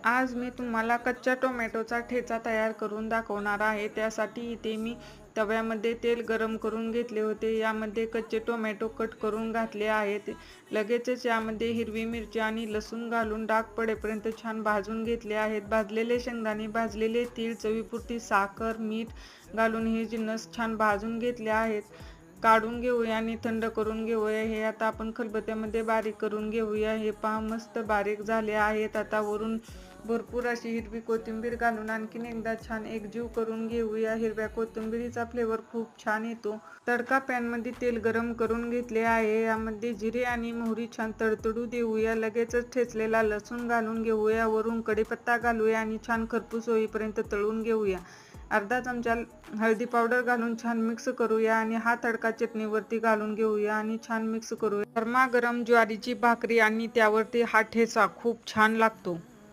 आज मी तुम्हाला कच्च्या टोमॅटोचा ठेचा तयार करून दाखवणार आहे. त्यासाठी इथे मी तव्यामध्ये तेल गरम करून घेतले होते. यामध्ये कच्चे टोमॅटो कट करून घातले आहेत. लगेचच यामध्ये हिरवी मिरची आणि लसूण घालून डाग पडेपर्यंत छान भाजून घेतले आहेत. भाजलेले शेंगदाणे, भाजलेले तीळ, चवीपुरती साखर, मीठ घालून हे जिन्नस छान भाजून घेतले आहेत. काढून घेऊया आणि थंड करून घेऊया. हे आता आपण खलबत्त्यामध्ये बारीक करून घेऊया. हे पहा मस्त बारीक झाले आहेत. आता वरून भरपूर अशी हिरवी कोथिंबीर घालून आणखीन एकदा छान एकजीव करून घेऊया. हिरव्या कोथिंबीरीचा फ्लेवर खूप छान येतो. तडका पॅन मध्ये तेल गरम करून घेतले आहे. यामध्ये जिरे आणि मोहरी छान तडतडू देऊया. लगेचच ठेचलेला लसूण घालून घेऊया. वरून कढीपत्ता घालूया आणि छान खरपूस होईपर्यंत तळून घेऊया. अर्धा चमचा हळदी पावडर घालून छान मिक्स करूया आणि हा तडका चटणीवरती घालून घेऊया आणि छान मिक्स करूया. गरमागरम ज्वारीची भाकरी आणि त्यावरती हा ठेचा खूप छान लागतो.